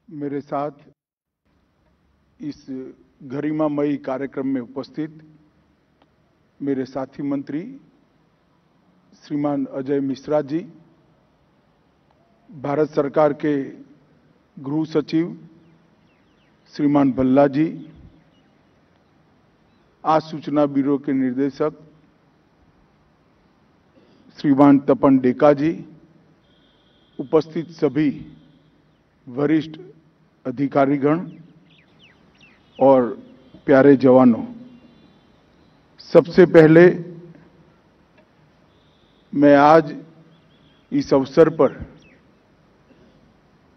मेरे साथ इस गरिमामयी कार्यक्रम में उपस्थित मेरे साथी मंत्री श्रीमान अजय मिश्रा जी, भारत सरकार के गृह सचिव श्रीमान भल्ला जी, आज सूचना ब्यूरो के निर्देशक श्रीमान तपन डेका जी, उपस्थित सभी वरिष्ठ अधिकारीगण और प्यारे जवानों, सबसे पहले मैं आज इस अवसर पर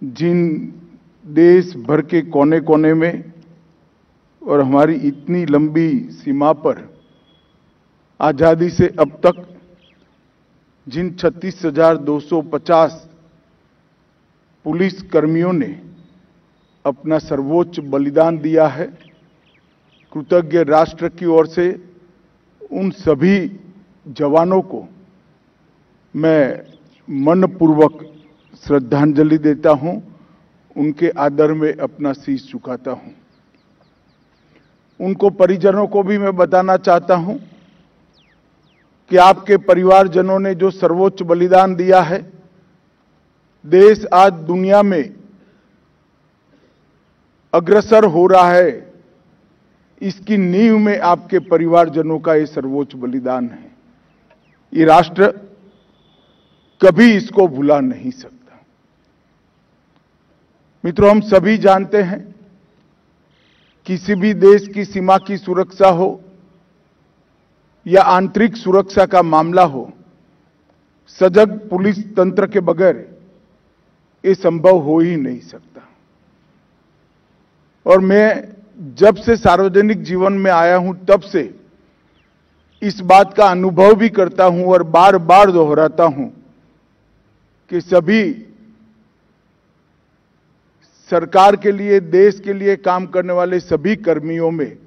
जिन देश भर के कोने कोने में और हमारी इतनी लंबी सीमा पर आजादी से अब तक जिन 36,250 पुलिस कर्मियों ने अपना सर्वोच्च बलिदान दिया है, कृतज्ञ राष्ट्र की ओर से उन सभी जवानों को मैं मनपूर्वक श्रद्धांजलि देता हूं, उनके आदर में अपना शीश झुकाता हूं। उनको परिजनों को भी मैं बताना चाहता हूं कि आपके परिवारजनों ने जो सर्वोच्च बलिदान दिया है, देश आज दुनिया में अग्रसर हो रहा है, इसकी नींव में आपके परिवारजनों का ये सर्वोच्च बलिदान है। ये राष्ट्र कभी इसको भुला नहीं सकता। मित्रों, हम सभी जानते हैं, किसी भी देश की सीमा की सुरक्षा हो या आंतरिक सुरक्षा का मामला हो, सजग पुलिस तंत्र के बगैर ये संभव हो ही नहीं सकता। और मैं जब से सार्वजनिक जीवन में आया हूं, तब से इस बात का अनुभव भी करता हूं और बार बार दोहराता हूं कि सभी सरकार के लिए, देश के लिए काम करने वाले सभी कर्मियों में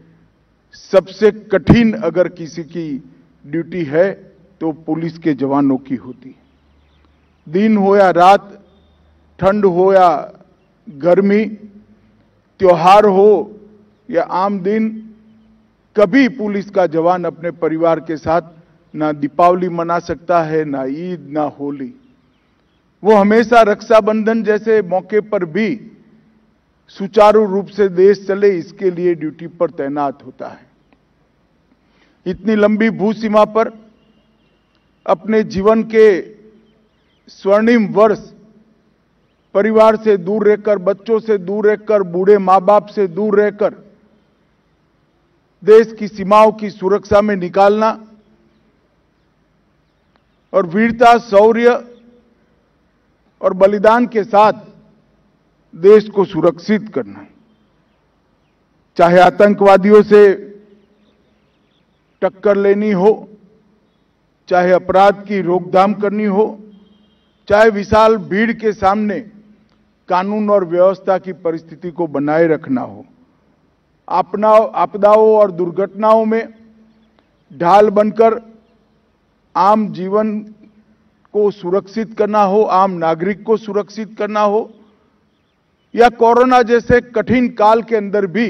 सबसे कठिन अगर किसी की ड्यूटी है तो पुलिस के जवानों की होती है। दिन हो या रात, ठंड हो या गर्मी, त्योहार हो या आम दिन, कभी पुलिस का जवान अपने परिवार के साथ ना दीपावली मना सकता है, ना ईद, ना होली। वो हमेशा रक्षाबंधन जैसे मौके पर भी सुचारू रूप से देश चले, इसके लिए ड्यूटी पर तैनात होता है। इतनी लंबी भू सीमा पर अपने जीवन के स्वर्णिम वर्ष परिवार से दूर रहकर, बच्चों से दूर रहकर, बूढ़े मां बाप से दूर रहकर देश की सीमाओं की सुरक्षा में निकालना और वीरता, शौर्य और बलिदान के साथ देश को सुरक्षित करना, चाहे आतंकवादियों से टक्कर लेनी हो, चाहे अपराध की रोकथाम करनी हो, चाहे विशाल भीड़ के सामने कानून और व्यवस्था की परिस्थिति को बनाए रखना हो, आपदाओं और दुर्घटनाओं में ढाल बनकर आम जीवन को सुरक्षित करना हो, आम नागरिक को सुरक्षित करना हो, या कोरोना जैसे कठिन काल के अंदर भी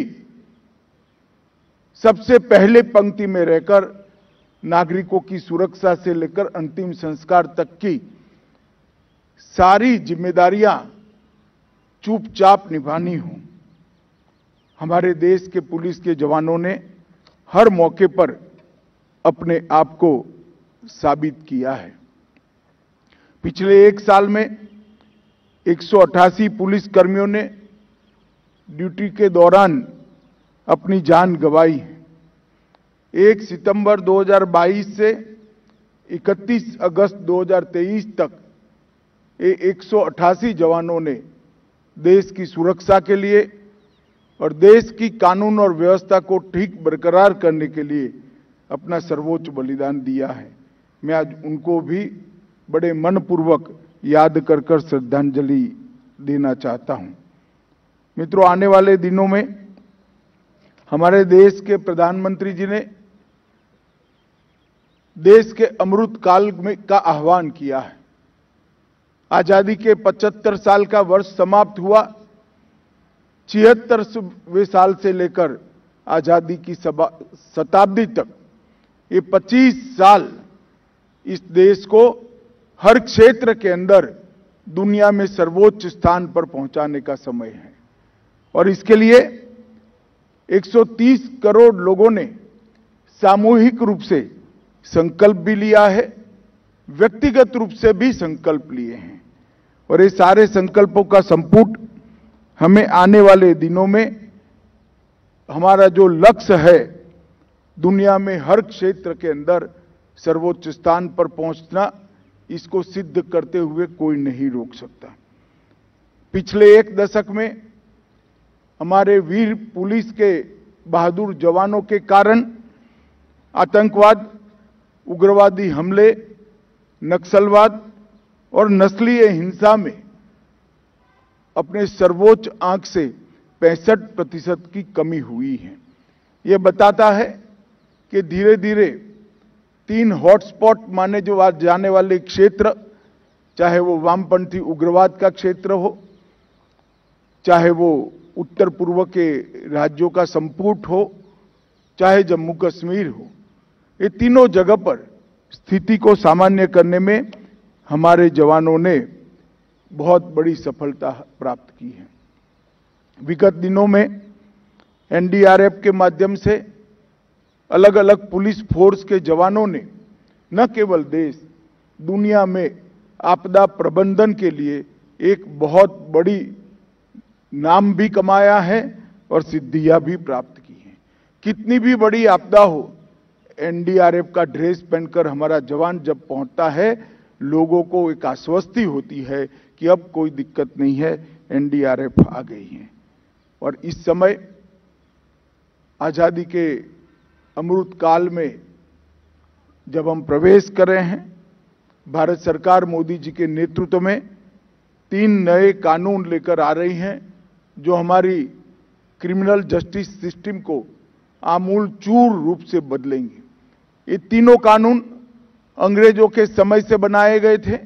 सबसे पहले पंक्ति में रहकर नागरिकों की सुरक्षा से लेकर अंतिम संस्कार तक की सारी जिम्मेदारियां चुपचाप निभानी हो। हमारे देश के पुलिस के जवानों ने हर मौके पर अपने आप को साबित किया है। पिछले एक साल में 188 पुलिस कर्मियों ने ड्यूटी के दौरान अपनी जान गंवाई है। 1 सितंबर 2022 से 31 अगस्त 2023 तक 188 जवानों ने देश की सुरक्षा के लिए और देश की कानून और व्यवस्था को ठीक बरकरार करने के लिए अपना सर्वोच्च बलिदान दिया है। मैं आज उनको भी बड़े मनपूर्वक याद कर श्रद्धांजलि देना चाहता हूं। मित्रों, आने वाले दिनों में हमारे देश के प्रधानमंत्री जी ने देश के अमृत काल में का आह्वान किया है। आजादी के 75 साल का वर्ष समाप्त हुआ 76वें साल से लेकर आजादी की शताब्दी तक ये 25 साल इस देश को हर क्षेत्र के अंदर दुनिया में सर्वोच्च स्थान पर पहुंचाने का समय है। और इसके लिए 130 करोड़ लोगों ने सामूहिक रूप से संकल्प भी लिया है, व्यक्तिगत रूप से भी संकल्प लिए हैं। और ये सारे संकल्पों का संपुट हमें आने वाले दिनों में हमारा जो लक्ष्य है, दुनिया में हर क्षेत्र के अंदर सर्वोच्च स्थान पर पहुंचना, इसको सिद्ध करते हुए कोई नहीं रोक सकता। पिछले एक दशक में हमारे वीर पुलिस के बहादुर जवानों के कारण आतंकवाद, उग्रवादी हमले, नक्सलवाद और नस्लीय हिंसा में अपने सर्वोच्च आंक से 65% की कमी हुई है। यह बताता है कि धीरे धीरे 3 हॉटस्पॉट माने जो आज जाने वाले क्षेत्र, चाहे वो वामपंथी उग्रवाद का क्षेत्र हो, चाहे वो उत्तर पूर्व के राज्यों का संपुट हो, चाहे जम्मू कश्मीर हो, ये तीनों जगह पर स्थिति को सामान्य करने में हमारे जवानों ने बहुत बड़ी सफलता प्राप्त की है। विगत दिनों में एनडीआरएफ के माध्यम से अलग अलग पुलिस फोर्स के जवानों ने न केवल देश, दुनिया में आपदा प्रबंधन के लिए एक बहुत बड़ी नाम भी कमाया है और सिद्धियां भी प्राप्त की हैं। कितनी भी बड़ी आपदा हो, एनडीआरएफ का ड्रेस पहनकर हमारा जवान जब पहुंचता है, लोगों को एक आश्वस्ति होती है कि अब कोई दिक्कत नहीं है, एनडीआरएफ आ गई है। और इस समय आजादी के अमृत काल में जब हम प्रवेश कर रहे हैं, भारत सरकार मोदी जी के नेतृत्व में 3 नए कानून लेकर आ रही हैं, जो हमारी क्रिमिनल जस्टिस सिस्टम को आमूल चूर रूप से बदलेंगे। ये तीनों कानून अंग्रेजों के समय से बनाए गए थे।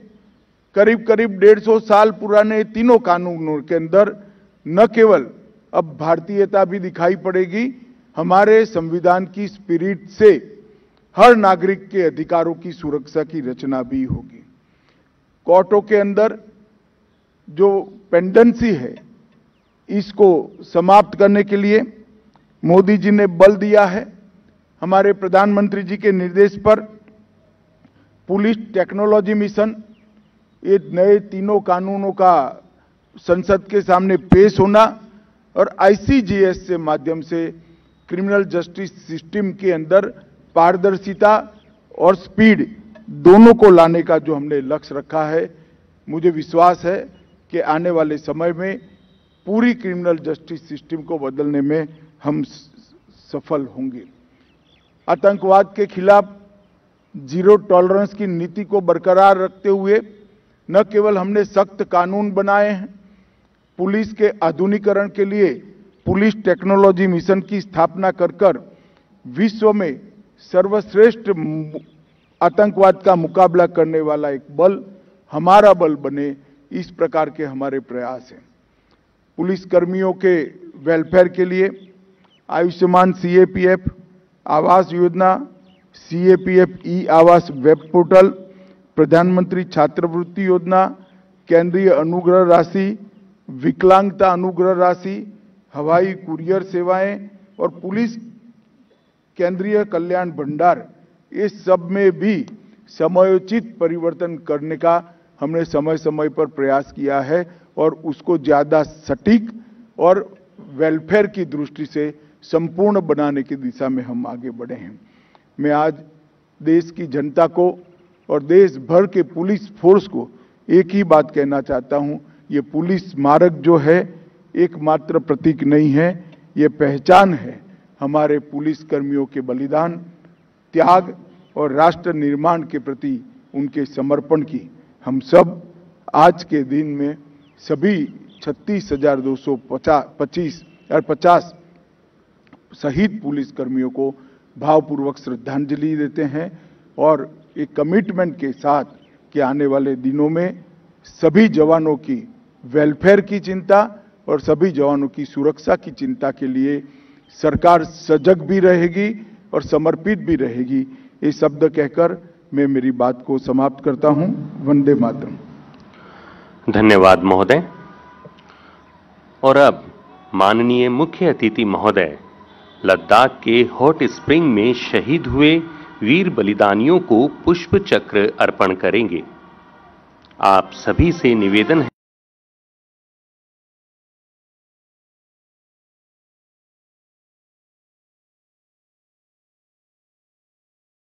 करीब करीब 150 साल पुराने तीनों कानूनों के अंदर न केवल अब भारतीयता भी दिखाई पड़ेगी, हमारे संविधान की स्पिरिट से हर नागरिक के अधिकारों की सुरक्षा की रचना भी होगी। कोर्टों के अंदर जो पेंडेंसी है, इसको समाप्त करने के लिए मोदी जी ने बल दिया है। हमारे प्रधानमंत्री जी के निर्देश पर पुलिस टेक्नोलॉजी मिशन, ये नए तीनों कानूनों का संसद के सामने पेश होना और आईसीजेएस के माध्यम से क्रिमिनल जस्टिस सिस्टम के अंदर पारदर्शिता और स्पीड दोनों को लाने का जो हमने लक्ष्य रखा है, मुझे विश्वास है कि आने वाले समय में पूरी क्रिमिनल जस्टिस सिस्टम को बदलने में हम सफल होंगे। आतंकवाद के खिलाफ जीरो टॉलरेंस की नीति को बरकरार रखते हुए न केवल हमने सख्त कानून बनाए हैं, पुलिस के आधुनिकीकरण के लिए पुलिस टेक्नोलॉजी मिशन की स्थापना कर विश्व में सर्वश्रेष्ठ आतंकवाद का मुकाबला करने वाला एक बल हमारा बल बने, इस प्रकार के हमारे प्रयास हैं। पुलिस कर्मियों के वेलफेयर के लिए आयुष्मान सीएपीएफ आवास योजना, सीएपीएफ ई आवास वेब पोर्टल, प्रधानमंत्री छात्रवृत्ति योजना, केंद्रीय अनुग्रह राशि, विकलांगता अनुग्रह राशि, हवाई कुरियर सेवाएं और पुलिस केंद्रीय कल्याण भंडार, इस सब में भी समयोचित परिवर्तन करने का हमने समय समय पर प्रयास किया है और उसको ज्यादा सटीक और वेलफेयर की दृष्टि से संपूर्ण बनाने की दिशा में हम आगे बढ़े हैं। मैं आज देश की जनता को और देश भर के पुलिस फोर्स को एक ही बात कहना चाहता हूं, ये पुलिस स्मारक जो है एकमात्र प्रतीक नहीं है, ये पहचान है हमारे पुलिस कर्मियों के बलिदान, त्याग और राष्ट्र निर्माण के प्रति उनके समर्पण की। हम सब आज के दिन में सभी 36,250 शहीद पुलिस कर्मियों को भावपूर्वक श्रद्धांजलि देते हैं और एक कमिटमेंट के साथ कि आने वाले दिनों में सभी जवानों की वेलफेयर की चिंता और सभी जवानों की सुरक्षा की चिंता के लिए सरकार सजग भी रहेगी और समर्पित भी रहेगी। ये शब्द कहकर मैं मेरी बात को समाप्त करता हूं। वंदे मातरम। धन्यवाद महोदय। और अब माननीय मुख्य अतिथि महोदय लद्दाख के हॉट स्प्रिंग में शहीद हुए वीर बलिदानियों को पुष्प चक्र अर्पण करेंगे। आप सभी से निवेदन है